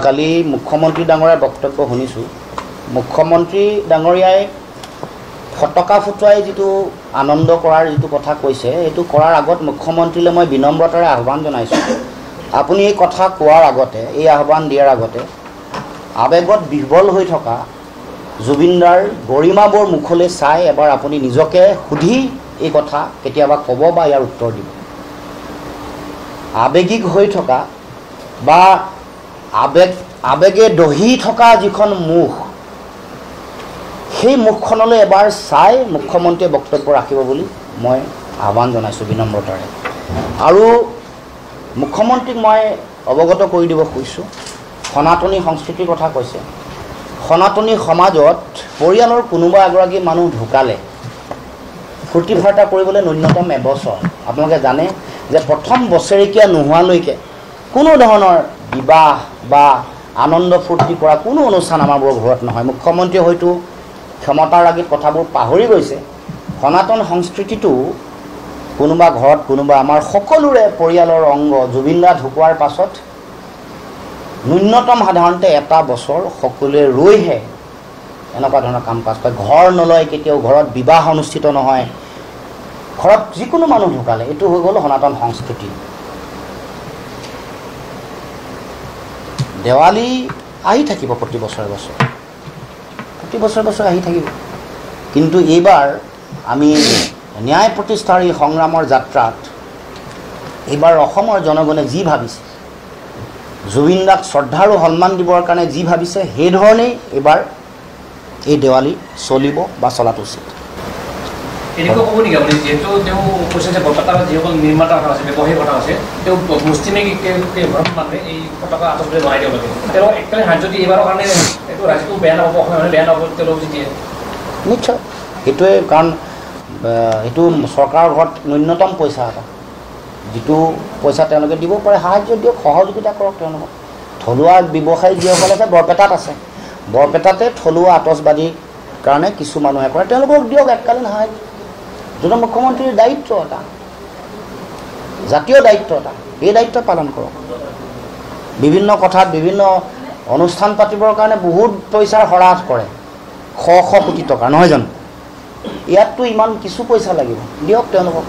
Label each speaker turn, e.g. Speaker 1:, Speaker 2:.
Speaker 1: কালি মুখ্যমন্ত্ৰী ডাঙৰীয়াৰ বক্তব্য শুনিছোঁ। মুখ্যমন্ত্ৰী ডাঙৰীয়াই ফটকা ফুটুৱাই যিটো আনন্দ কৰাৰ যিটো কথা কৈছে, এইটো কৰাৰ আগত মুখ্যমন্ত্ৰীলৈ মই বিনম্ৰতাৰে আহ্বান জনাইছোঁ। আপুনি এই কথা কোৱাৰ আগতে, এই আহ্বান দিয়াৰ আগতে আৱেগত বিহ্বল হৈ থকা জুবিনদাৰ গৰিমাবোৰ মুখলৈ চাই এবাৰ আপুনি নিজকে সুধি এই কথা কেতিয়াবা ক'ব বা ইয়াৰ উত্তৰ দিব। আৱেগিক হৈ থকা বা আৱেগে দহি থকা যিখন মুখ, সেই মুখখনলৈ এবাৰ চাই মুখ্যমন্ত্ৰীয়ে বক্তব্য ৰাখিব বুলি মই আহ্বান জনাইছোঁ বিনম্ৰতাৰে। আৰু মুখ্যমন্ত্ৰীক মই অৱগত কৰি দিব খুজিছোঁ, সনাতনী সংস্কৃতিৰ কথা কৈছে। সনাতনী সমাজত পৰিয়ালৰ কোনোবা এগৰাকী মানুহ ঢুকালে ফূৰ্তি ফাৰ্তা কৰিবলৈ ন্যূনতম এবছৰ। আপোনালোকে জানে যে প্ৰথম বছৰেকীয়া নোহোৱালৈকে কোনো ধৰণৰ বিবাহ বা আনন্দ ফূৰ্তি কৰা কোনো অনুষ্ঠান আমাৰবোৰৰ ঘৰত নহয়। মুখ্যমন্ত্ৰীয়ে হয়তো ক্ষমতাৰ আগত কথাবোৰ পাহৰি গৈছে। সনাতন সংস্কৃতিটো কোনোবা ঘৰত কোনোবা আমাৰ সকলোৰে পৰিয়ালৰ অংগ। জুবিনদা ঢুকোৱাৰ পাছত ন্যূনতম সাধাৰণতে এটা বছৰ সকলোৱে ৰৈহে এনেকুৱা ধৰণৰ কাম কাজ কৰে। ঘৰ নলয়, কেতিয়াও ঘৰত বিবাহ অনুষ্ঠিত নহয়। ঘৰত যিকোনো মানুহ ঢুকালে এইটো হৈ গ'ল সনাতন সংস্কৃতি। দেৱালী আহি থাকিব প্ৰতি বছৰে বছৰে আহি থাকিব। কিন্তু এইবাৰ আমি ন্যায় প্ৰতিষ্ঠাৰ এই সংগ্ৰামৰ যাত্ৰাত এইবাৰ অসমৰ জনগণে যি ভাবিছে, জুবিনদাক শ্ৰদ্ধা আৰু সন্মান দিবৰ কাৰণে যি ভাবিছে, সেইধৰণেই এইবাৰ এই দেৱালী চলিব বা চলাটো উচিত।
Speaker 2: এনেকুৱা ক'ব নেকি আপুনি, যিহেতু তেওঁ কৈছে যে বৰপেটাৰ যিসকল নিৰ্মাতা আছে, ব্যৱসায়ী কথা আছে, তেওঁ মুষ্টিমেয় মানুহে এই পতাকা আটক বনাই দিব লাগে। তেওঁ একদম হাত যদি এইবাৰৰ কাৰণে এইটো ৰাজ্যটো বেয়া নহ'ব, অসমীয়া বেয়া নহ'ব, তেওঁলোক দিয়ে
Speaker 1: নিশ্চয়। সেইটোৱে কাৰণ এইটো চৰকাৰৰ ঘৰত ন্যূনতম পইচা এটা, যিটো পইচা তেওঁলোকে দিব পাৰে, সাহাৰ্য দিয়ক, সহযোগিতা কৰক তেওঁলোকক। থলুৱা ব্যৱসায়ী যিসকল আছে বৰপেটাত আছে, বৰপেটাতে থলুৱা আতচবাদীৰ কাৰণে কিছু মানুহে কৰে, তেওঁলোকক দিয়ক এককালীন সাহাৰ্য। যোনটো মুখ্যমন্ত্ৰীৰ দায়িত্ব এটা, জাতীয় দায়িত্ব এটা, এই দায়িত্ব পালন কৰক। বিভিন্ন কথাত বিভিন্ন অনুষ্ঠান পাতিবৰ কাৰণে বহুত পইচাৰ হ্ৰাস কৰে, শ কোটি টকা, নহয় জানো? ইয়াততো ইমান কিছু পইচা লাগিব, দিয়ক তেওঁলোকক।